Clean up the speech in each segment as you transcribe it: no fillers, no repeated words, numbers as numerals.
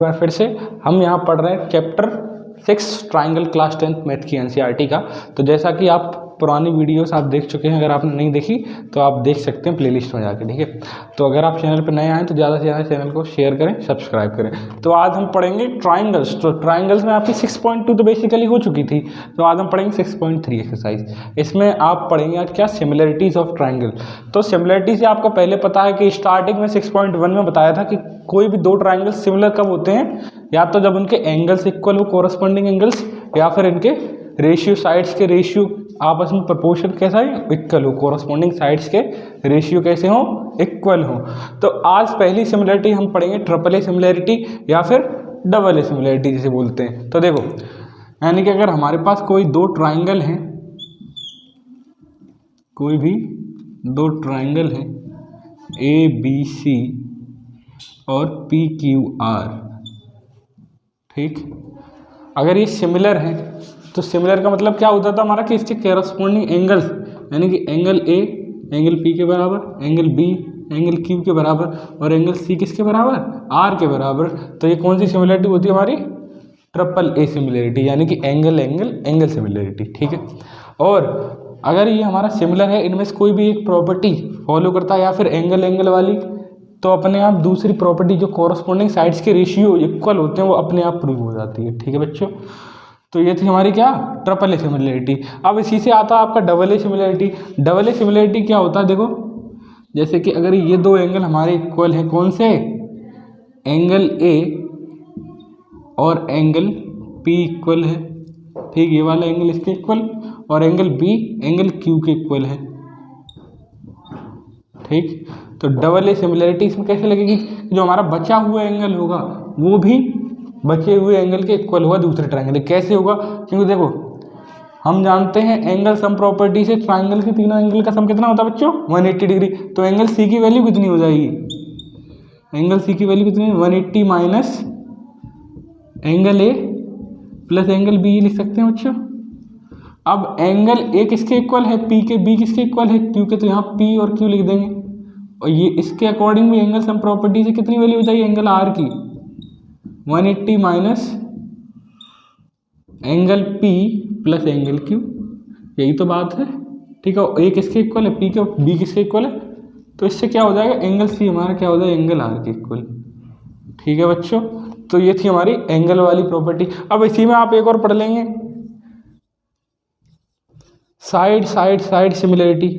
बार फिर से हम यहाँ पढ़ रहे हैं chapter 6 triangle class 10th math की एनसीईआरटी का। तो जैसा कि आप पुरानी वीडियोस आप देख चुके हैं, अगर आपने नहीं देखी तो आप देख सकते हैं प्लेलिस्ट में जाके, ठीक है। तो अगर आप चैनल पर नए आए तो ज़्यादा से ज़्यादा चैनल को शेयर करें, सब्सक्राइब करें। तो आज हम पढ़ेंगे ट्राइंगल्स। तो ट्राइंगल्स में आपकी 6.2 तो बेसिकली हो चुकी थी, तो आज हम पढ़ेंगे 6.3 एक्सरसाइज। इसमें आप पढ़ेंगे आज क्या, सिमिलरिटीज़ ऑफ ट्राइंगल। तो सिमिलरिटी से आपको पहले पता है कि स्टार्टिंग में 6.1 में बताया था कि कोई भी दो ट्राइंगल सिमिलर कब होते हैं, या तो जब उनके एंगल्स इक्वल हो, कोरस्पॉन्डिंग एंगल्स, या फिर इनके रेशियो, साइड्स के रेशियो आपस में प्रोपोर्शन कैसा है, इक्वल हो, कोरस्पॉन्डिंग साइड्स के रेशियो कैसे हो, इक्वल हो। तो आज पहली सिमिलरिटी हम पढ़ेंगे ट्रिपल ए सिमिलरिटी या फिर डबल ए सिमिलरिटी जिसे बोलते हैं। तो देखो, यानी कि अगर हमारे पास कोई दो ट्राइंगल हैं, कोई भी दो ट्राइंगल हैं ए बी सी और पी क्यू आर, ठीक, अगर ये सिमिलर है तो सिमिलर का मतलब क्या होता था हमारा कि इसके कॉरस्पॉन्डिंग एंगल्स, यानी कि एंगल ए एंगल पी के बराबर, एंगल बी एंगल क्यू के बराबर और एंगल सी किसके बराबर, आर के बराबर। तो ये कौन सी सिमिलरिटी होती है हमारी, ट्रिपल ए सिमिलरिटी, यानी कि एंगल एंगल एंगल सिमिलरिटी, ठीक है। और अगर ये हमारा सिमिलर है, इनमें से कोई भी एक प्रॉपर्टी फॉलो करता है या फिर एंगल एंगल वाली, तो अपने आप दूसरी प्रॉपर्टी जो कॉरस्पॉन्डिंग साइड्स के रेशियो इक्वल होते हैं वो अपने आप प्रूव हो जाती है, ठीक है बच्चों। तो ये थी हमारी क्या, ट्रिपल ए सिमिलरिटी। अब इसी से आता है आपका double A similarity. Double A similarity क्या होता है, देखो, जैसे कि अगर ये दो एंगल हमारे इक्वल हैं, कौन से, एंगल ए और एंगल पी इक्वल है, ठीक, ये वाला एंगल इसके इक्वल, और एंगल बी एंगल क्यू के इक्वल है, ठीक। तो डबल ए सिमिलरिटी इसमें कैसे लगेगी, जो हमारा बचा हुआ एंगल होगा वो भी बचे हुए एंगल के इक्वल होगा दूसरे ट्राइंगल। कैसे होगा, क्योंकि देखो हम जानते हैं एंगल सम प्रॉपर्टी से ट्राइंगल के तीनों एंगल का सम कितना होता है बच्चों, 180 डिग्री। तो एंगल सी की वैल्यू कितनी हो जाएगी, एंगल सी की वैल्यू कितनी, 180 minus angle A plus angle B लिख सकते हैं बच्चों। अब एंगल ए किसके इक्वल है, पी के, बी किसके इक्वल है, क्यू के, तो यहाँ पी और क्यू लिख देंगे। और ये इसके अकॉर्डिंग भी एंगल सम प्रॉपर्टी से कितनी वैल्यू हो जाएगी, एंगल आर की 180 minus angle P plus angle Q, यही तो बात है, ठीक है। ए किसके इक्वल है, पी के, बी किसके इक्वल है, तो इससे क्या हो जाएगा, एंगल सी हमारा क्या हो जाएगा, एंगल आर के इक्वल, ठीक है बच्चों। तो ये थी हमारी एंगल वाली प्रॉपर्टी। अब इसी में आप एक और पढ़ लेंगे, साइड साइड साइड सिमिलरिटी।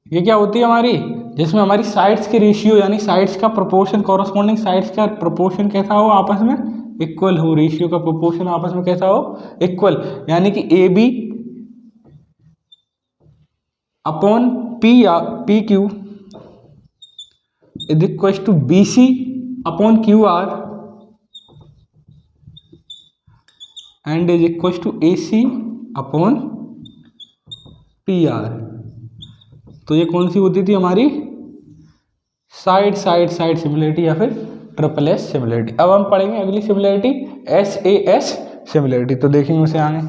ये क्या होती है हमारी, जिसमें हमारी साइड्स के रेशियो, यानी साइड्स का प्रोपोर्शन, कॉरस्पॉन्डिंग साइड्स का प्रोपोर्शन कैसा हो, आपस में इक्वल हो, रेशियो का प्रोपोर्शन आपस में कैसा हो, इक्वल। यानी कि A B upon P Q is equal to B C upon Q R and is equal to A C upon P R. तो ये कौन सी होती थी हमारी, साइड साइड साइड सिमिलरिटी या फिर ट्रिपल एस सिमिलरिटी। अब हम पढ़ेंगे अगली similarity S A S similarity. तो देखेंगे उसे आगे।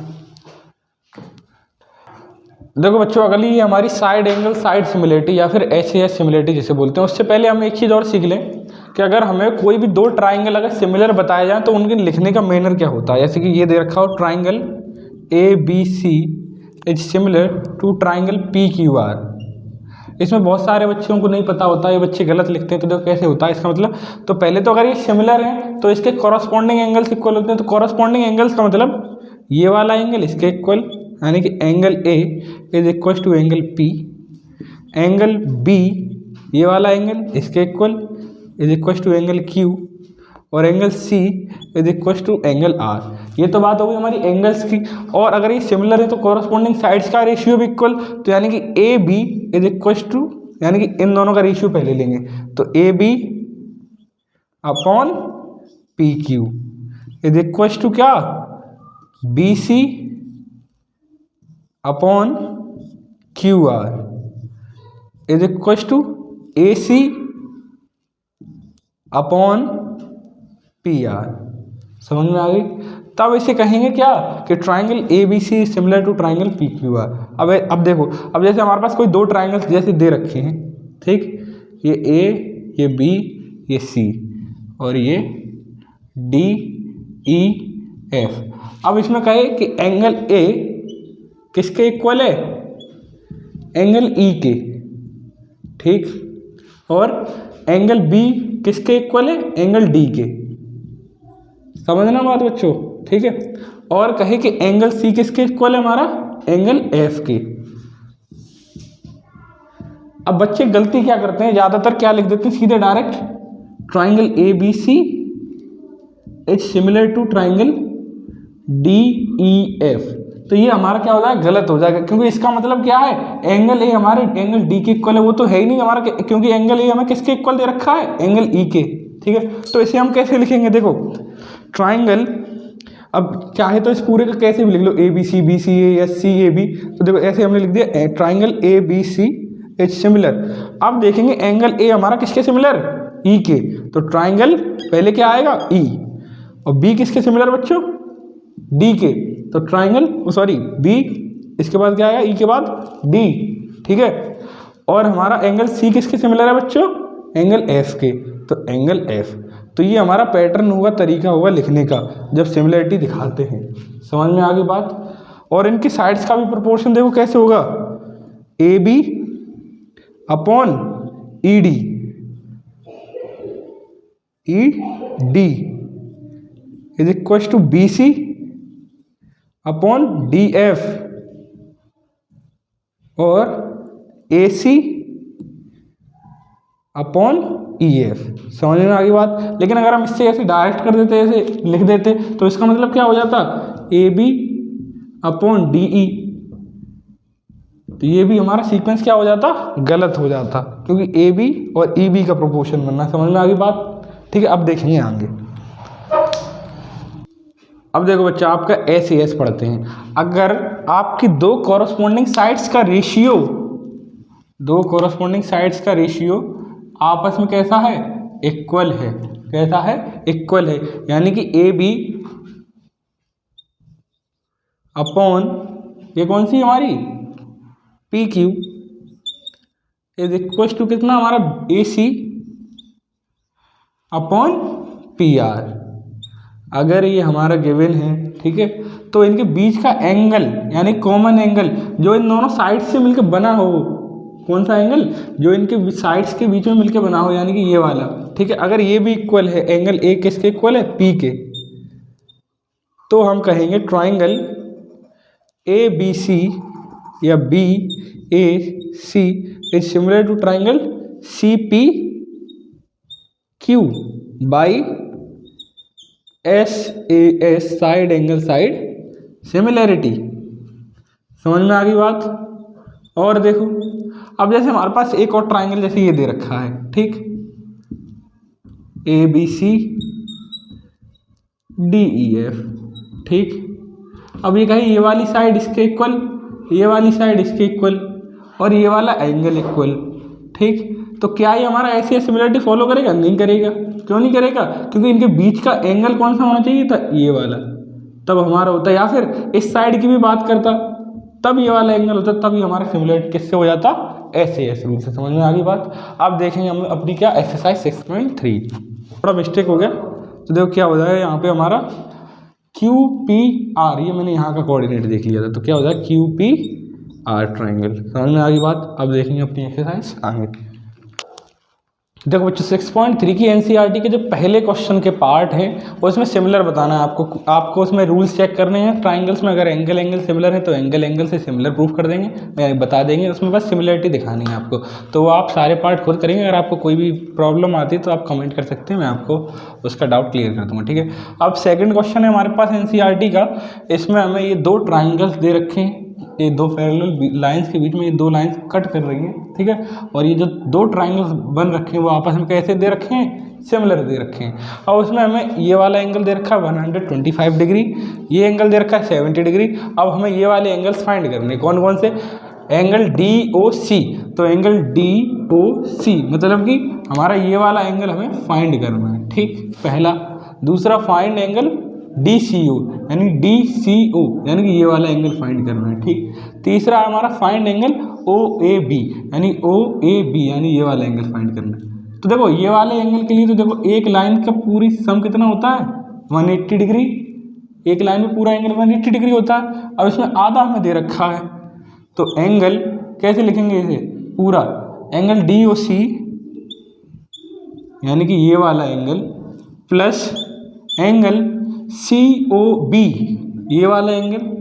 देखो बच्चों, अगली हमारी साइड एंगल साइड सिमिलरिटी या फिर एस ए एस सिमिलरिटी जिसे बोलते हैं। उससे पहले हम एक चीज़ और सीख लें कि अगर हमें कोई भी दो ट्राइंगल अगर सिमिलर बताया जाए तो उनके लिखने का मैनर क्या होता है। जैसे कि ये दे रखा हो, triangle A B C is similar to triangle P Q R. इसमें बहुत सारे बच्चों को नहीं पता होता, ये बच्चे गलत लिखते हैं। तो देखो कैसे होता है इसका मतलब, तो पहले तो अगर ये सिमिलर है तो इसके कॉरस्पॉन्डिंग एंगल्स इक्वल होते हैं। तो कॉरस्पॉन्डिंग एंगल्स का मतलब ये वाला एंगल इसके इक्वल, यानी कि angle A is equal to angle P, angle B ये वाला एंगल इसके equal is equal to angle Q, और angle C is equal to angle R. ये तो बात हो गई हमारी एंगल्स की। और अगर ये सिमिलर है तो कॉरस्पॉन्डिंग साइड्स का रेशियो भी इक्वल, तो यानी कि A B is equal to, यानी कि इन दोनों का रेशियो पहले लेंगे, तो A B upon P Q is equal to क्या, B C upon Q R is equal to A C upon P R. समझ में आ गई। तब इसे कहेंगे क्या, कि triangle A B C similar to triangle P Q R. अब देखो, अब जैसे हमारे पास कोई दो ट्राइंगल्स जैसे दे रखे हैं, ठीक, ये ए ये बी ये C और ये D E F। अब इसमें कहे कि एंगल A किसके इक्वल है, एंगल E के, ठीक, और एंगल B किसके इक्वल है, एंगल D के। समझना बात बच्चों, ठीक है। और कहे कि एंगल C किसके इक्वल है, हमारा एंगल F के। अब बच्चे गलती क्या करते हैं, ज्यादातर क्या लिख देते हैं सीधे direct, triangle ABC is similar to triangle DEF। तो ये हमारा क्या हो जाएगा, गलत हो जाएगा, क्योंकि इसका मतलब क्या है, एंगल ए हमारे एंगल डी के इक्वल है, वो तो है ही नहीं हमारा, क्योंकि एंगल ए हमें किसके इक्वल दे रखा है, एंगल ई के, ठीक है। तो इसे हम कैसे लिखेंगे, देखो ट्राइंगल, अब चाहे तो इस पूरे का कैसे भी लिख लो, ABC BCA या CAB, तो देखो ऐसे हमने लिख दिया ट्राइंगल ABC इज सिमिलर। अब देखेंगे एंगल ए हमारा किसके सिमिलर, ई के, तो ट्राइंगल पहले क्या आएगा, ई, और बी किसके सिमिलर बच्चों, डी के, तो ट्राइंगल सॉरी बी, इसके बाद क्या आएगा, ई के बाद डी, ठीक है। और हमारा एंगल सी किसके सिमिलर है बच्चों, एंगल एफ के, तो एंगल एफ। तो ये हमारा पैटर्न होगा, तरीका होगा लिखने का जब सिमिलरिटी दिखाते हैं। समझ में आ गई बात। और इनकी साइड्स का भी प्रोपोर्शन देखो कैसे होगा, A B upon E D, E D is equal to B C upon D F और A C upon E F. समझ में आ गई बात। लेकिन अगर हम इससे ऐसे डायरेक्ट कर देते, ऐसे लिख देते, तो इसका मतलब क्या हो जाता, A B upon D E, तो ये भी हमारा सीक्वेंस क्या हो जाता, गलत हो जाता, क्योंकि ए बी और ई बी का प्रोपोर्शन बनना। समझ में आ गई बात, ठीक है। अब देखेंगे आगे। अब देखो बच्चा, आपका SAS पढ़ते हैं, अगर आपकी दो कॉरस्पॉन्डिंग साइड्स का रेशियो, दो कॉरस्पॉन्डिंग साइड्स का रेशियो आपस में कैसा है, इक्वल है, कैसा है, इक्वल है, यानी कि ए बी अपॉन ये कौन सी हमारी P Q is equal to कितना, हमारा A C upon P R. अगर ये हमारा गिवन है, ठीक है, तो इनके बीच का एंगल यानी कॉमन एंगल जो इन दोनों साइड से मिलकर बना हो, कौन सा एंगल, जो इनके साइड्स के बीच में मिलकर बना हो, यानी कि ये वाला, ठीक है। अगर ये भी इक्वल है, एंगल ए किसके इक्वल है, पी के, तो हम कहेंगे ट्राइंगल ए बी सी या B A C is similar to triangle C P Q by SAS side angle side similarity. समझ में आ गई बात। और देखो, अब जैसे हमारे पास एक और ट्राइंगल जैसे ये दे रखा है, ठीक, ABC DEF, ठीक। अब ये कहीं ये वाली साइड इसके इक्वल, ये वाली साइड इसके इक्वल, और ये वाला एंगल इक्वल, ठीक। तो क्या ये हमारा ऐसी सिमिलरिटी फॉलो करेगा, नहीं करेगा। क्यों नहीं करेगा, क्योंकि इनके बीच का एंगल कौन सा होना चाहिए था, ये वाला, तब हमारा होता। या फिर इस साइड की भी बात करता, तब ये वाला एंगल होता, तब ये हमारा सिमिलरिटी किससे हो जाता, SAS रूल से। समझ में आ गई बात। अब देखेंगे हम अपनी क्या एक्सरसाइज 6.3, थोड़ा मिस्टेक हो गया, तो देखो क्या हो जाएगा, यहाँ पे हमारा QPR, ये मैंने यहाँ का कोऑर्डिनेट देख लिया था, तो क्या हो जाएगा QPR ट्राइंगल। समझ में आ गई बात। अब देखेंगे अपनी एक्सरसाइज आगे। देखो बच्चों, 6.3 की NCERT के जो पहले क्वेश्चन के पार्ट हैं वो इसमें सिमिलर बताना है आपको उसमें रूल्स चेक करने हैं। ट्राइंगल्स में अगर एंगल सिमिलर है तो एंगल से सिमिलर प्रूफ कर देंगे, मैं बता देंगे, उसमें बस सिमिलरिटी दिखानी है आपको। तो वो आप सारे पार्ट खुद करेंगे। अगर आपको कोई भी प्रॉब्लम आती है तो आप कमेंट कर सकते हैं, मैं आपको उसका डाउट क्लियर कर दूँगा, ठीक है। अब सेकेंड क्वेश्चन है हमारे पास NCERT का, इसमें हमें ये दो ट्राइंगल्स दे रखे हैं, ये दो पैरेलल लाइंस के बीच में ये दो लाइंस कट कर रही हैं, ठीक है। और ये जो दो ट्राइंगल्स बन रखे हैं वो आपस में कैसे दे रखे हैं, सिमिलर दे रखे हैं। और उसमें हमें ये वाला एंगल दे रखा है 125 डिग्री, ये एंगल दे रखा है 70 डिग्री। अब हमें ये वाले एंगल्स फाइंड करने, कौन कौन से, एंगल DOC, तो एंगल DOC मतलब कि हमारा ये वाला एंगल हमें फाइंड करना है, ठीक, पहला। दूसरा फाइंड एंगल DCO यानी DCO यानी कि ये वाला एंगल फाइंड करना है, ठीक। तीसरा हमारा फाइंड एंगल OAB यानी OAB यानी ये वाला एंगल फाइंड करना है। तो देखो ये वाले एंगल के लिए तो देखो एक लाइन का पूरी सम कितना होता है 180 डिग्री, एक लाइन में पूरा एंगल 180 डिग्री होता है। अब इसमें आधा हमें दे रखा है, तो एंगल कैसे लिखेंगे इसे, पूरा एंगल DOC यानी कि ये वाला एंगल प्लस एंगल COB ये वाला एंगल,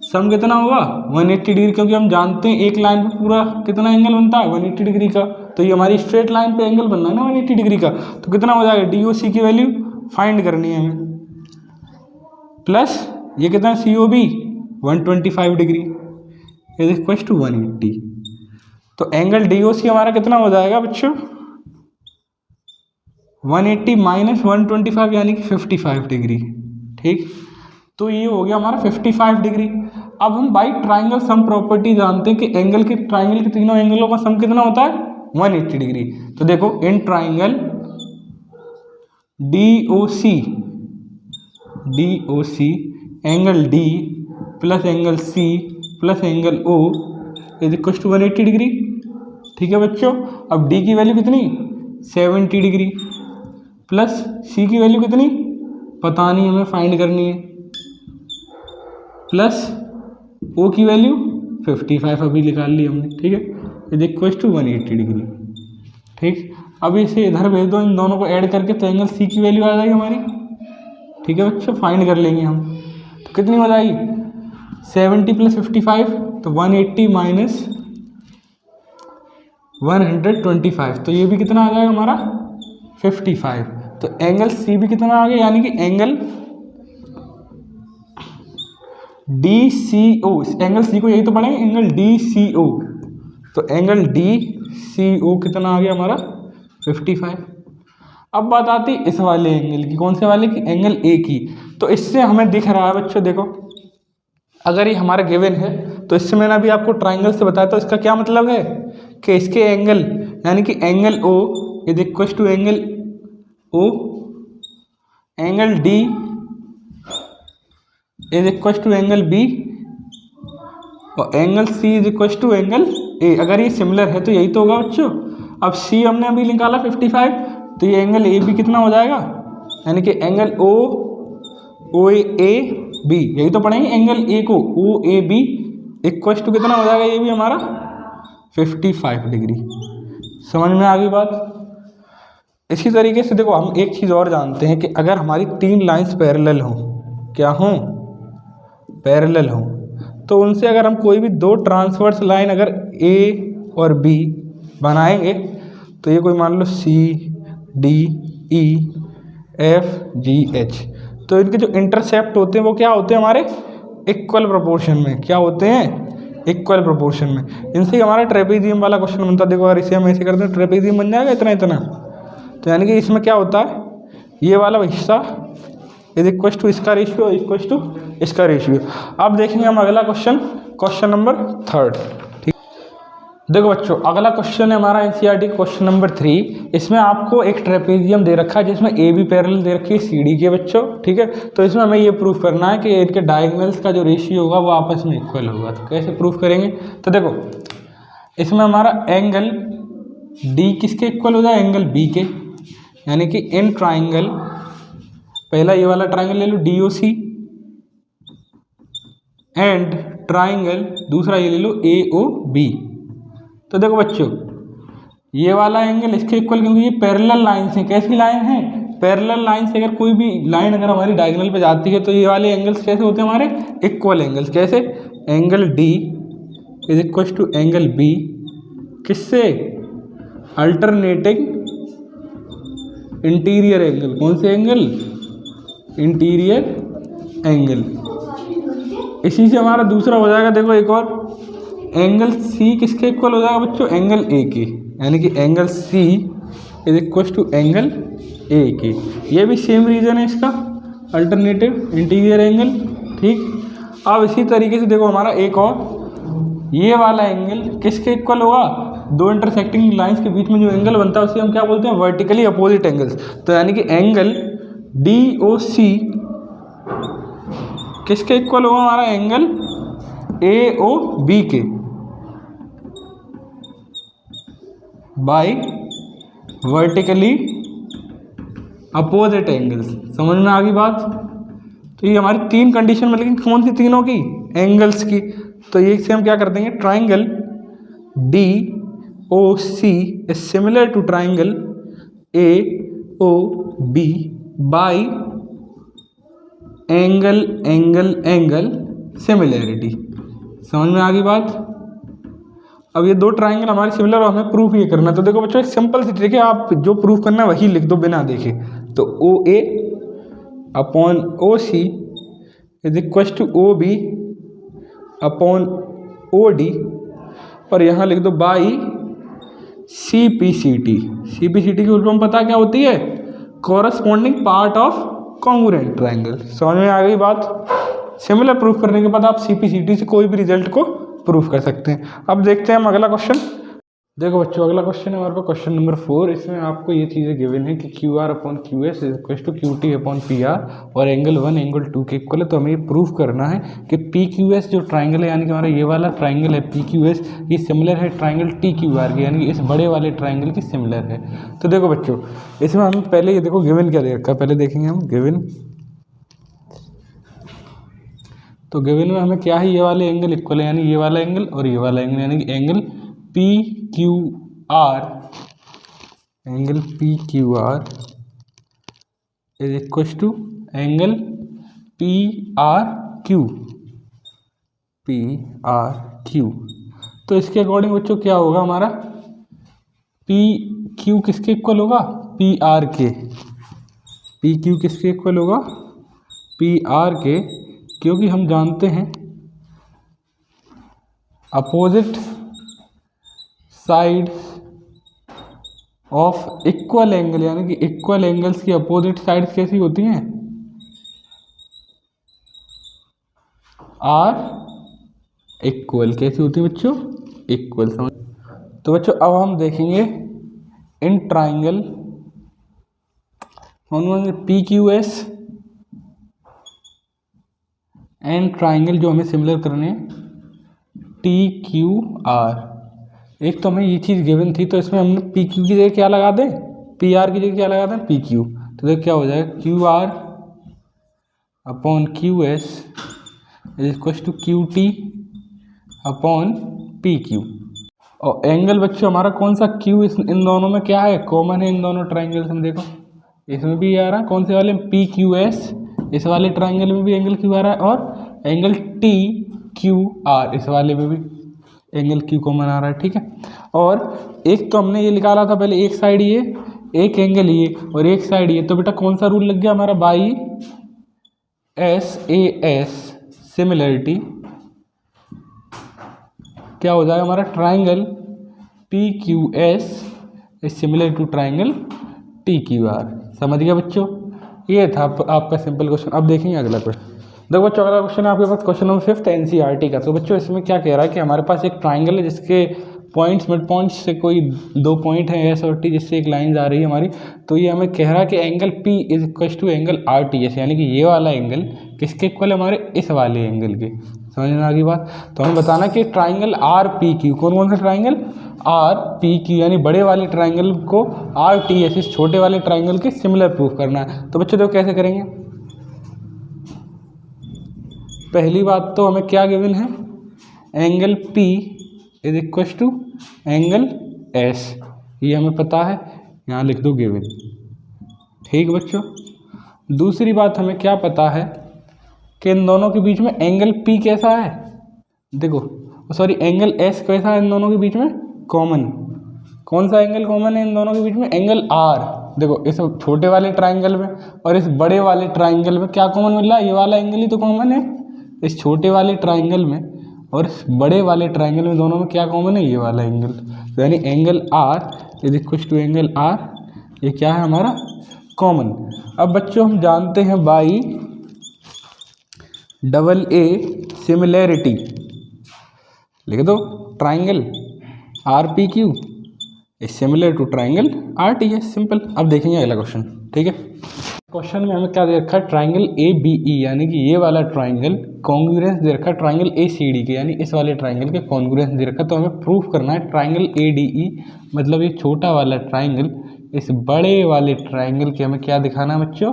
सम कितना होगा 180 डिग्री, क्योंकि हम जानते हैं एक लाइन पे पूरा कितना एंगल बनता है 180 डिग्री का, तो ये हमारी स्ट्रेट लाइन पे एंगल बनना है ना 180 डिग्री का, तो कितना हो जाएगा DOC की वैल्यू फाइंड करनी है हमें, प्लस ये कितना COB 125 degree is equal to 180। तो एंगल DOC हमारा कितना हो जाएगा बच्चों 180 माइनस 125 यानी कि 55 डिग्री। ठीक, तो ये हो गया हमारा 55 डिग्री। अब हम बाई ट्राइंगल सम प्रॉपर्टी जानते हैं कि एंगल के ट्राइंगल के तीनों एंगलों का सम कितना होता है 180 डिग्री। तो देखो in triangle DOC angle D plus angle C plus angle O is equal to 180 degree. ठीक है बच्चों, अब D की वैल्यू कितनी 70 डिग्री प्लस C की वैल्यू कितनी पता नहीं, हमें फाइंड करनी है, प्लस O की वैल्यू 55 अभी निकाल ली हमने। ठीक है, इज इक्वल टू 180 डिग्री। ठीक, अब इसे इधर भेज दो, इन दोनों को ऐड करके तो एंगल C की वैल्यू आ जाएगी हमारी। ठीक है बच्चों, फाइंड कर लेंगे हम, तो कितनी हो जाएगी 70 प्लस 55 तो 180 माइनस 125, तो ये भी कितना आ जाएगा हमारा 55। तो एंगल C भी कितना आ गया, यानी कि एंगल DCO, एंगल C को यही तो पढ़ेंगे एंगल DCO, तो एंगल DCO कितना आ गया हमारा 55। अब बात आती इस वाले एंगल की, कौन से वाले की, एंगल A की। तो इससे हमें दिख रहा है बच्चों, देखो अगर ये हमारा गिवन है तो इससे मैंने अभी आपको ट्राइंगल से बताया, तो इसका क्या मतलब है कि इसके एंगल यानी कि angle O is equal to angle O, angle D is equal to angle B और angle C is equal to angle A। अगर ये सिमिलर है तो यही तो होगा बच्चों। अब C हमने अभी निकाला 55, तो ये एंगल A भी कितना हो जाएगा, यानी कि एंगल OAB, यही तो पढ़ेंगे एंगल A को OAB इक्वल टू कितना हो जाएगा, ये भी हमारा 55 डिग्री। समझ में आ गई बात। इसी तरीके से देखो हम एक चीज़ और जानते हैं कि अगर हमारी तीन लाइंस पैरेलल हों, क्या हों, पैरेलल हों, तो उनसे अगर हम कोई भी दो ट्रांसवर्स लाइन अगर A और B बनाएंगे, तो ये कोई मान लो CDEFGH, तो इनके जो इंटरसेप्ट होते हैं वो क्या होते हैं हमारे इक्वल प्रोपोर्शन में। क्या होते हैं, इक्वल प्रोपोर्शन में। इनसे हमारा ट्रेपेजियम वाला क्वेश्चन बनता है। देखो अगर इसे हम ऐसे करते हैं ट्रेपेजियम बन जाएगा इतना इतना, तो यानी कि इसमें क्या होता है, ये वाला हिस्सा इज इक्वल टू इसका रेशियो इक्वल टू इसका रेशियो। अब देखेंगे हम अगला क्वेश्चन, क्वेश्चन नंबर 3। ठीक, देखो बच्चों अगला क्वेश्चन है हमारा एनसीईआरटी क्वेश्चन नंबर 3। इसमें आपको एक ट्रेपेजियम दे रखा है जिसमें AB पैरेलल दे रखी है CD के बच्चों। ठीक है, तो इसमें हमें ये प्रूफ करना है कि इनके डायगोनल्स का जो रेशियो होगा वो आपस में इक्वल होगा। तो कैसे प्रूफ करेंगे, तो देखो इसमें हमारा एंगल D किसके इक्वल हो जाए, एंगल B के, यानी कि इन ट्राइंगल, पहला ये वाला ट्राइंगल ले लो DOC एंड ट्राइंगल दूसरा ये ले लो AOB। तो देखो बच्चों ये वाला एंगल इसके इक्वल, क्योंकि ये पैरेलल लाइन है। कैसी लाइन है, पैरेलल लाइन से अगर कोई भी लाइन अगर हमारी डायगोनल पे जाती है तो ये वाले एंगल्स कैसे होते हैं हमारे इक्वल एंगल्स। कैसे, angle D is equal to angle B किससे, अल्टरनेटिंग इंटीरियर एंगल। कौन से एंगल, इंटीरियर एंगल। इसी से हमारा दूसरा हो जाएगा, देखो एक और एंगल C किसके इक्वल हो जाएगा बच्चों, एंगल A के, यानी कि angle C is equal to angle A के। ये भी सेम रीजन है इसका, अल्टरनेटिव इंटीरियर एंगल। ठीक, अब इसी तरीके से देखो हमारा एक और ये वाला एंगल किसके इक्वल होगा, दो इंटरसेक्टिंग लाइंस के बीच में जो एंगल बनता है उसे हम क्या बोलते हैं, वर्टिकली अपोजिट एंगल्स। तो यानी कि एंगल DOC किसके इक्वल होगा हमारा, एंगल AOB के, बाय वर्टिकली अपोजिट एंगल्स। समझ में आ गई बात। तो ये हमारी तीन कंडीशन में, लेकिन कौन सी तीनों की? एंगल्स की। तो ये से हम क्या कर देंगे, triangle D O C is similar to triangle A O B by angle angle angle similarity. समझ में आ गई बात। अब ये दो ट्राइंगल हमारे सिमिलर और हमें प्रूफ ये करना है। तो देखो बच्चों, एक सिंपल सी ट्रिक है, आप जो प्रूफ करना है वही लिख दो बिना देखे। तो O A upon O C is equal to O B upon O D, और यहाँ लिख दो by C P C T. C P C T की फुल फॉर्म पता क्या होती है? Corresponding part of congruent triangle. समझ में आ गई बात। सिमिलर प्रूफ करने के बाद आप सी पी सी टी से कोई भी रिजल्ट को प्रूफ कर सकते हैं। अब देखते हैं हम अगला क्वेश्चन। देखो बच्चों, अगला क्वेश्चन है हमारे पास क्वेश्चन नंबर 4। इसमें आपको ये चीज़ें गिवन है कि Q R upon Q S is equal to Q T upon P R और एंगल 1 एंगल 2 के इक्वल है। तो हमें ये प्रूफ करना है कि पी क्यू एस जो ट्राइंगल है, यानी कि हमारा ये वाला ट्राइंगल है पी क्यू एस, ये सिमिलर है ट्राइंगल टी क्यू आर के, यानी कि इस बड़े वाले ट्राइंगल की सिमिलर है। तो देखो बच्चों, इसमें हम पहले ये देखो गिवन क्या दे रखा है, पहले देखेंगे हम गिवन। तो गिवन में हमें क्या है, ये वाले एंगल इक्वल है, यानी ये वाला एंगल और ये वाला एंगल, यानी कि angle P Q R, angle P Q R is equal to angle P R Q, P R Q. तो इसके अकॉर्डिंग बच्चों क्या होगा हमारा, पी क्यू किसके इक्वल होगा? पी आर के। पी क्यू किसके इक्वल होगा? पी आर के, क्योंकि हम जानते हैं opposite side of equal angle, यानी कि इक्वल एंगल्स की अपोजिट साइड्स कैसी होती हैं? Are equal. कैसी होती है बच्चों? इक्वल। समझ। तो बच्चों अब हम देखेंगे in triangle P Q S and triangle जो हमें सिमिलर करने हैं टी क्यू आर। एक तो हमें ये चीज़ गिवन थी, तो इसमें हमने पी क्यू की जगह क्या लगा दें, पी आर की जगह क्या लगा दें, पी क्यू। तो देखो क्या हो जाएगा, Q R upon Q S is equal to Q T upon P Q. और एंगल बच्चों हमारा कौन सा, क्यू इन दोनों में क्या है, कॉमन है इन दोनों ट्राइंगल्स में। देखो इसमें भी आ रहा है कौन से वाले, पी क्यू एस, इस वाले ट्राइंगल में भी एंगल क्यू आ रहा है, और एंगल टी क्यू आर, इस वाले में भी एंगल क्यू कॉमन आ रहा है। ठीक है। और एक तो हमने ये निकाला था पहले, एक साइड ये, एक एंगल ये और एक साइड ये। तो बेटा कौन सा रूल लग गया हमारा, by S A S similarity क्या हो जाएगा हमारा, triangle P Q S is similar to triangle T Q R. समझ गया बच्चों, ये था आपका सिंपल क्वेश्चन। अब देखेंगे अगला क्वेश्चन। देखो बच्चों, अगला क्वेश्चन है आपके पास क्वेश्चन नंबर 5 एनसीईआरटी का। तो बच्चों इसमें क्या कह रहा है कि हमारे पास एक ट्राइंगल है जिसके पॉइंट्स मिड पॉइंट्स से कोई दो पॉइंट है एस और टी, जिससे एक लाइन जा रही है हमारी। तो ये हमें कह रहा है कि angle P is equal to angle R T S, यानी कि ये वाला एंगल किसके इक्वल है, हमारे इस वाले एंगल के। समझ में आ गई बात। तो हमें बताना कि ट्राइंगल आर पी क्यू, कौन कौन सा ट्राइंगल, आर पी क्यू, यानी बड़े वाले ट्राइंगल को आर टी एस इस छोटे वाले ट्राइंगल के सिमिलर प्रूफ करना है। तो बच्चों देखो कैसे करेंगे। पहली बात तो हमें क्या गिवन है, angle P is equal to angle S, ये हमें पता है, यहाँ लिख दो गिवन। ठीक बच्चों। दूसरी बात हमें क्या पता है कि इन दोनों के बीच में एंगल P कैसा है, देखो सॉरी एंगल S कैसा है इन दोनों के बीच में, कॉमन। कौन सा एंगल कॉमन है इन दोनों के बीच में, एंगल R। देखो इस छोटे वाले ट्राइंगल में और इस बड़े वाले ट्राइंगल में क्या कॉमन मिल रहा है, ये वाला एंगल ही तो कॉमन है इस छोटे वाले ट्राइंगल में, और इस बड़े वाले ट्राइंगल में दोनों में क्या कॉमन है, ये वाला एंगल। तो यानी angle R is equal to angle R, ये क्या है हमारा, कॉमन। अब बच्चों हम जानते हैं बाई डबल ए सिमिलैरिटी, लिख दो triangle R P Q is similar to triangle R T S, simple. अब देखेंगे अगला क्वेश्चन। ठीक है। क्वेश्चन में हमें क्या दे रखा है, ट्राइंगल ए बी ई, यानी कि ये वाला ट्राइंगल कॉन्ग्रुएंस दे रखा है ट्राइंगल ए सी डी के, यानी इस वाले ट्राइंगल के कॉन्ग्रुएंस दे रखा है। तो हमें प्रूफ करना है ट्राइंगल ए डी ई, मतलब ये छोटा वाला ट्राइंगल इस बड़े वाले ट्राइंगल के हमें क्या दिखाना है बच्चों,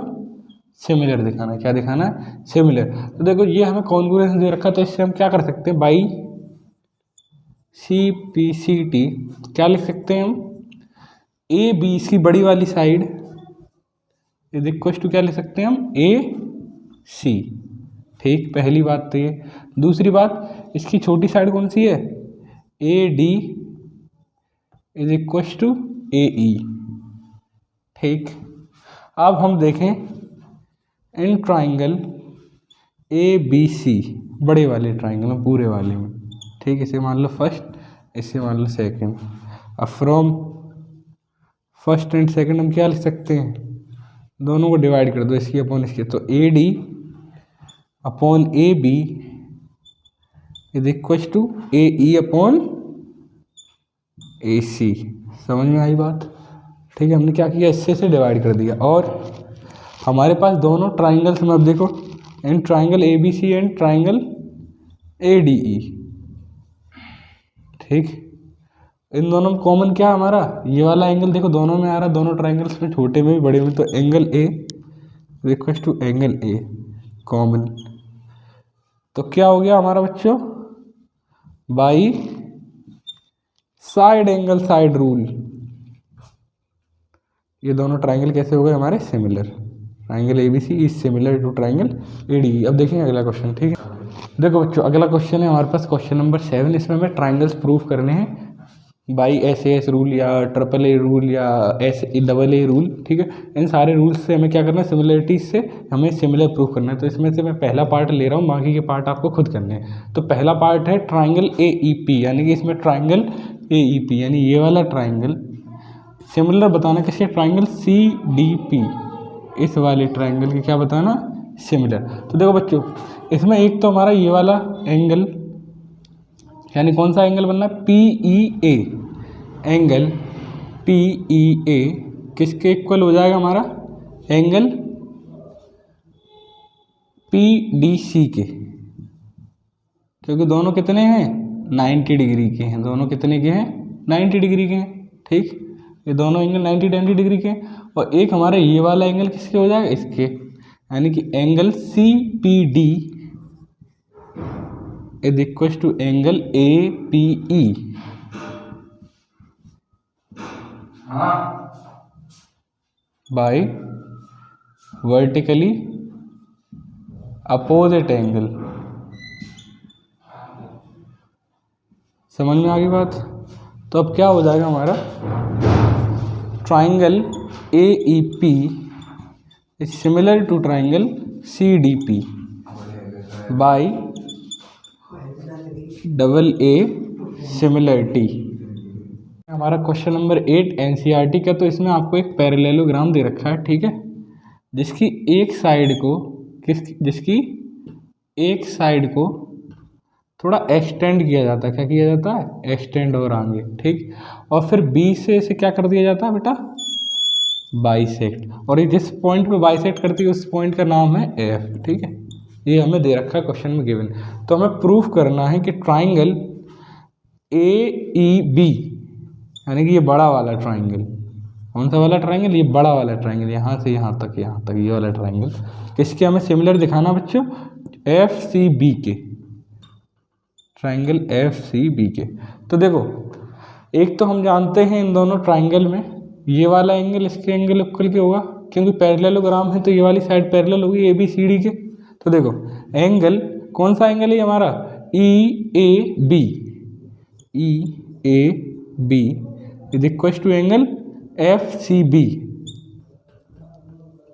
सिमिलर दिखाना है। क्या दिखाना है, सिमिलर। तो देखो ये हमें कॉन्ग्रुएंस दे रखा, तो इससे हम क्या कर सकते हैं, बाई CPCT क्या लिख सकते हैं हम, AB इसकी बड़ी वाली साइड इज इक्वल टू क्या लिख सकते हैं हम, AC। ठीक, पहली बात तो ये। दूसरी बात, इसकी छोटी साइड कौन सी है, AD is equal to AE। ठीक, अब हम देखें इन ट्राइंगल ABC, बड़े वाले ट्राइंगल में, पूरे वाले में। ठीक, इसे मान लो फर्स्ट, इसे मान लो सेकंड। अब फ्रॉम फर्स्ट एंड सेकंड हम क्या लिख सकते हैं, दोनों को डिवाइड कर दो, इसकी अपॉन इसकी। तो AD upon AB is equal to AE upon AC। समझ में आई बात। ठीक है, हमने क्या किया, इससे से डिवाइड कर दिया। और हमारे पास दोनों ट्राइंगल्स में, अब देखो in triangle ABC and triangle ADE। ठीक, इन दोनों में कॉमन क्या है हमारा, ये वाला एंगल देखो दोनों में आ रहा है, दोनों ट्राइंगल्स में, छोटे में भी बड़े में। तो angle A equal to angle A common. तो क्या हो गया हमारा बच्चों, by side angle side rule, ये दोनों ट्राइंगल कैसे हो गए हमारे, similar. Triangle ABC is similar to triangle ADE। अब देखेंगे अगला क्वेश्चन। ठीक है, देखो बच्चों अगला क्वेश्चन है हमारे पास क्वेश्चन नंबर 7। इसमें हमें ट्राइंगल्स प्रूफ करने हैं बाई SAS रूल या AAA रूल या AA रूल। ठीक है, इन सारे रूल्स से हमें क्या करना है, सिमिलरिटीज से हमें सिमिलर प्रूफ करना है। तो इसमें से मैं पहला पार्ट ले रहा हूँ, बाकी के पार्ट आपको खुद करने हैं। तो पहला पार्ट है ट्राइंगल AEP, यानी कि इसमें ट्राइंगल AEP यानी ये वाला ट्राइंगल सिमिलर बताना किसके, ट्राइंगल CDP, इस वाले ट्राइंगल के क्या बताना, सिमिलर। तो देखो बच्चों इसमें एक तो हमारा ये वाला एंगल, यानी कौन सा एंगल बनना है, PEA, एंगल PEA किसके इक्वल हो जाएगा हमारा, एंगल PDC के, क्योंकि दोनों कितने हैं, 90 डिग्री के हैं। दोनों कितने के हैं, 90 डिग्री के हैं। ठीक, ये दोनों एंगल 90 डिग्री के हैं। और एक हमारा ये वाला एंगल किसके हो जाएगा, इसके, यानी कि angle CPD is equal to angle APE। By vertically opposite angle. समझ में आ गई बात। तो अब क्या हो जाएगा हमारा, triangle AEP is similar to triangle CDP by AA similarity. हमारा क्वेश्चन नंबर 8 NCERT का। तो इसमें आपको एक पैरेललोग्राम दे रखा है। ठीक है, जिसकी एक साइड को जिसकी एक साइड को थोड़ा एक्सटेंड किया जाता है। क्या किया जाता है, एक्सटेंड और आगे। ठीक, और फिर B से इसे क्या कर दिया जाता है बेटा, बाइसेक्ट। और ये जिस पॉइंट पे बाइसेक्ट करती है उस पॉइंट का नाम है F। ठीक है, ये हमें दे रखा है क्वेश्चन में गिवन। तो हमें प्रूफ करना है कि ट्राइंगल AEB, यानी कि ये बड़ा वाला ट्राइंगल, कौन सा वाला ट्राइंगल, ये बड़ा वाला ट्राइंगल, यहाँ से यहाँ तक ये वाला ट्राइंगल किसके हमें सिमिलर दिखाना बच्चों, FCB के, ट्राइंगल FCB के। तो देखो एक तो हम जानते हैं इन दोनों ट्राइंगल में ये वाला एंगल इसके एंगल इक्वल के होगा, क्योंकि पैरेललोग्राम है तो ये वाली साइड पैरेलल होगी ABCD के। तो देखो एंगल कौन सा एंगल है हमारा, EAB is equal to angle FCB।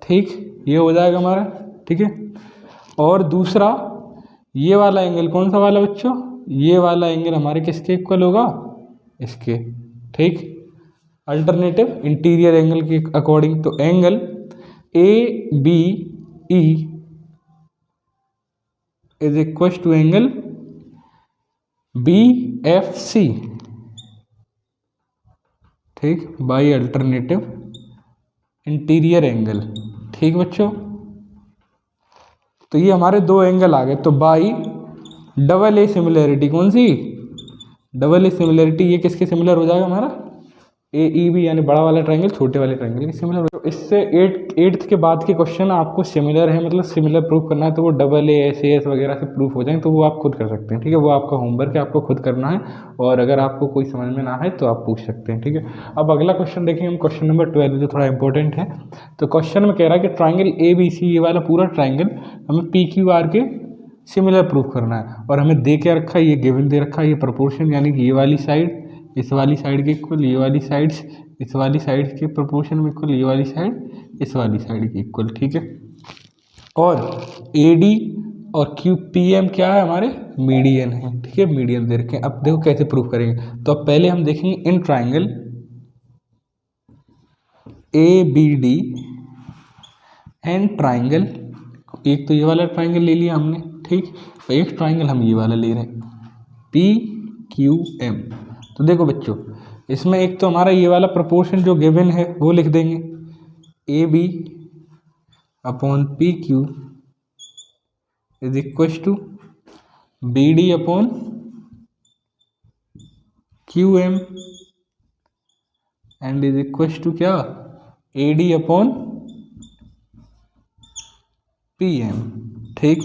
ठीक, ये हो जाएगा हमारा। ठीक है, और दूसरा ये वाला एंगल कौन सा वाला बच्चों, ये वाला एंगल हमारे किसके इक्वल होगा, इसके। ठीक, अल्टरनेटिव इंटीरियर एंगल के अकॉर्डिंग। तो angle ABE is equal to angle BFC। ठीक, बाई अल्टरनेटिव इंटीरियर एंगल। ठीक बच्चों, तो ये हमारे दो एंगल आ गए। तो बाई AA सिमिलरिटी, कौन सी, AA सिमिलरिटी, ये किसके सिमिलर हो जाएगा हमारा, AEB यानी बड़ा वाला ट्रायंगल छोटे वाले ट्रायंगल के सिमिलर। तो इससे 8th के बाद के क्वेश्चन आपको सिमिलर है, मतलब सिमिलर प्रूफ करना है, तो वो AA, SAS वगैरह से प्रूफ हो जाएंगे, तो वो आप खुद कर सकते हैं, ठीक है। वो आपका होमवर्क है, आपको खुद करना है, और अगर आपको कोई समझ में ना आए तो आप पूछ सकते हैं, ठीक है। अब अगला क्वेश्चन देखेंगे हम, क्वेश्चन नंबर 12, जो थोड़ा इंपॉर्टेंट है। तो क्वेश्चन में कह रहा है कि ट्राइंगल ABC, ये वाला पूरा ट्राइंगल हमें PQR के सिमिलर प्रूफ करना है, और हमें दे के रखा है, ये गिवन दे रखा है, ये प्रोपोर्शन यानी कि ये वाली साइड इस वाली साइड के इक्वल, ये वाली साइड्स इस वाली साइड के प्रोपोर्शन में इक्वल, ये वाली साइड इस वाली साइड के इक्वल, ठीक है। और AD और QPM क्या है, हमारे मीडियन है, ठीक है, मीडियन दे रखे हैं। अब देखो कैसे प्रूफ करेंगे। तो अब पहले हम देखेंगे in triangle ABD and triangle, एक तो ये वाला ट्राइंगल ले लिया हमने, ठीक, और एक ट्राइंगल हम ये वाला ले रहे हैं PQM। तो देखो बच्चों, इसमें एक तो हमारा ये वाला प्रोपोर्शन जो गिवन है वो लिख देंगे, AB upon PQ is equal to BD upon QM and is equal to क्या, AD अपॉन PM, ठीक।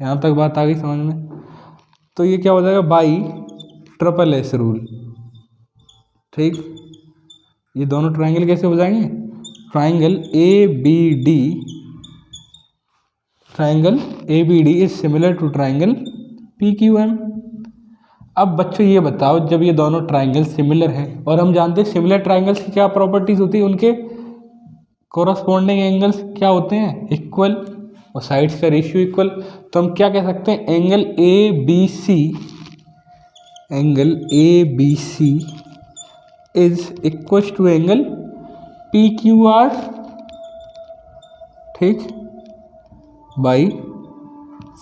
यहाँ तक बात आ गई समझ में। तो ये क्या हो जाएगा, बाई SSS रूल, ठीक। ये दोनों ट्राइंगल कैसे हो जाएंगे, triangle ABD is similar to triangle PQM। अब बच्चों ये बताओ, जब ये दोनों ट्राइंगल सिमिलर हैं, और हम जानते हैं सिमिलर ट्राइंगल्स की क्या प्रॉपर्टीज होती है, उनके कोरस्पॉन्डिंग एंगल्स क्या होते हैं, इक्वल, और साइड्स का रेशियो इक्वल। तो हम क्या कह सकते हैं, angle ABC is equal to angle PQR, ठीक, बाई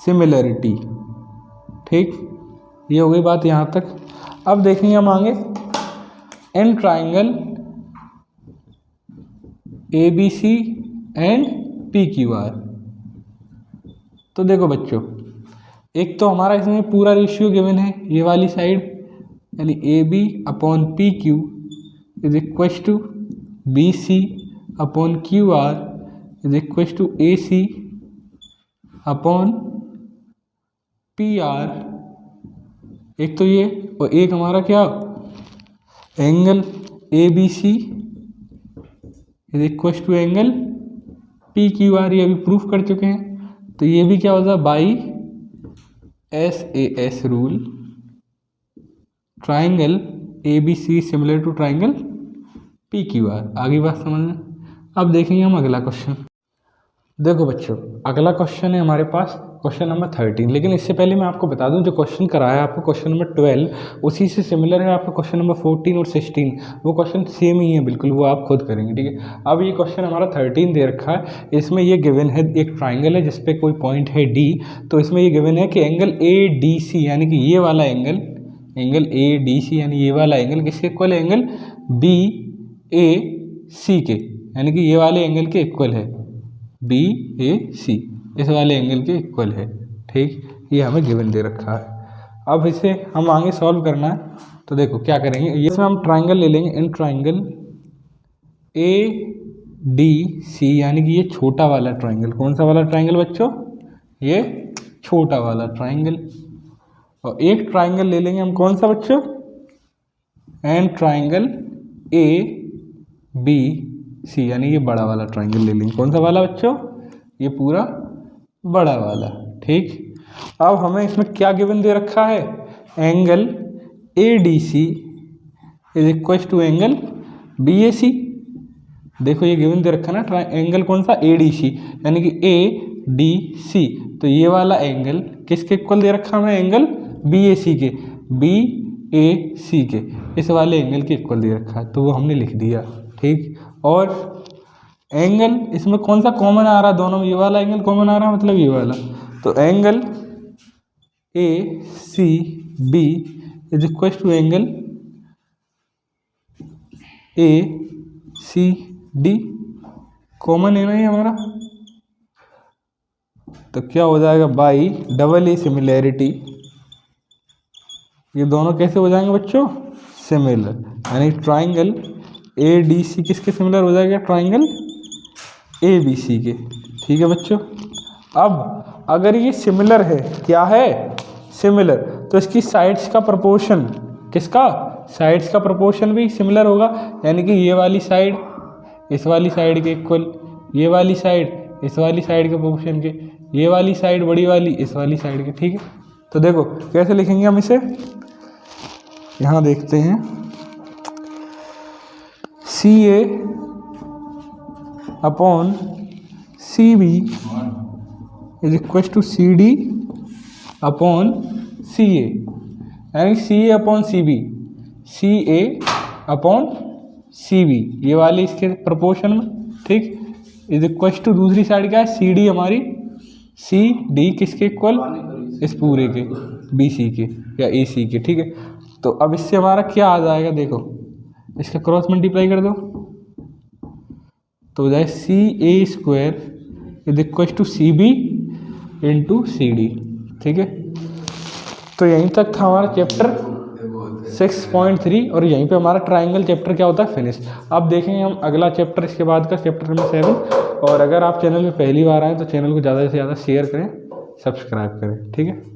सिमिलरिटी, ठीक। ये हो गई बात यहाँ तक। अब देखेंगे हम आगे in triangle ABC and PQR। तो देखो बच्चों, एक तो हमारा इसमें पूरा रेशियो गिवन है, ये वाली साइड यानी AB upon PQ is equal to BC upon QR is equal to AC upon PR। एक तो ये, और एक हमारा क्या, angle ABC is equal to angle PQR, ये अभी प्रूफ कर चुके हैं। तो ये भी क्या होता है, by SAS rule, triangle ABC similar to triangle PQR। आगे बात समझ में। अब देखेंगे हम अगला क्वेश्चन। देखो बच्चों, अगला क्वेश्चन है हमारे पास क्वेश्चन नंबर 13, लेकिन इससे पहले मैं आपको बता दूं, जो क्वेश्चन कराया है आपको क्वेश्चन नंबर 12, उसी से सिमिलर है आपका क्वेश्चन नंबर 14 और 16, वो क्वेश्चन सेम ही है बिल्कुल, वो आप खुद करेंगे, ठीक है। अब ये क्वेश्चन हमारा 13 दे रखा है, इसमें ये गिवन है, एक ट्राइंगल है जिसपे कोई पॉइंट है D। तो इसमें ये गिवन है कि एंगल ADC यानी कि ये वाला एंगल ADC यानी ये वाला एंगल किसके इक्वल है, एंगल BAC के, यानी कि ये वाले एंगल के इक्वल है, BAC इस वाले एंगल के इक्वल है, ठीक। ये हमें गिवन दे रखा है। अब इसे हम आगे सॉल्व करना है। तो देखो क्या करेंगे, इसमें हम ट्राइंगल ले लेंगे, इन ट्राइंगल ADC यानी कि ये छोटा वाला ट्राइंगल, कौन सा वाला ट्राइंगल बच्चों, ये छोटा वाला ट्राइंगल। और एक ट्राइंगल ले लेंगे हम, कौन सा बच्चों, एंड ट्राइंगल ABC यानी ये बड़ा वाला ट्राइंगल ले लेंगे, कौन सा वाला बच्चों, ये पूरा बड़ा वाला, ठीक। अब हमें इसमें क्या गिवन दे रखा है, angle ADC is equal to angle BAC। देखो ये गिवन दे रखा है ना, एंगल कौन सा, ADC यानी कि ADC। तो ये वाला एंगल किसके इक्वल दे रखा है, एंगल BAC के, BAC के इस वाले एंगल के इक्वल दे रखा है, तो वो हमने लिख दिया, ठीक। और एंगल इसमें कौन सा कॉमन आ रहा है, दोनों में ये वाला एंगल कॉमन आ रहा है, मतलब ये वाला। तो angle ACB is equal to angle ACD, common है ना ये हमारा। तो क्या हो जाएगा, बाई AA सिमिलैरिटी, ये दोनों कैसे हो जाएंगे बच्चों, सिमिलर, यानी ट्राइंगल ADC किसके सिमिलर हो जाएगा? ट्राइंगल ABC के। ठीक है बच्चों। अब अगर ये सिमिलर है, क्या है? सिमिलर, तो इसकी साइड्स का प्रोपोर्शन, किसका? साइड्स का प्रोपोर्शन भी सिमिलर होगा, यानी कि ये वाली साइड इस वाली साइड के इक्वल, ये वाली साइड इस वाली साइड के प्रोपोर्शन के, ये वाली साइड बड़ी वाली इस वाली साइड के। ठीक है, तो देखो कैसे लिखेंगे हम इसे, यहाँ देखते हैं। CA upon CB is equal to CD upon CA, यानी CA upon CB, CA upon CB ये वाली इसके प्रोपोर्शन में। ठीक, इज इक्वल टू दूसरी साइड क्या है? CD हमारी, CD किसके इक्वल? इस पूरे के, BC के या AC के। ठीक है, तो अब इससे हमारा क्या आ जाएगा? देखो इसका क्रॉस मल्टीप्लाई कर दो तो हो जाए CA square is equal to CB into CD। ठीक है, तो यहीं तक था हमारा चैप्टर 6.3 और यहीं पे हमारा ट्राइंगल चैप्टर क्या होता है? फिनिश। अब देखेंगे हम अगला चैप्टर, इसके बाद का चैप्टर नंबर 7। और अगर आप चैनल में पहली बार आए तो चैनल को ज़्यादा से ज़्यादा शेयर करें, सब्सक्राइब करें। ठीक है।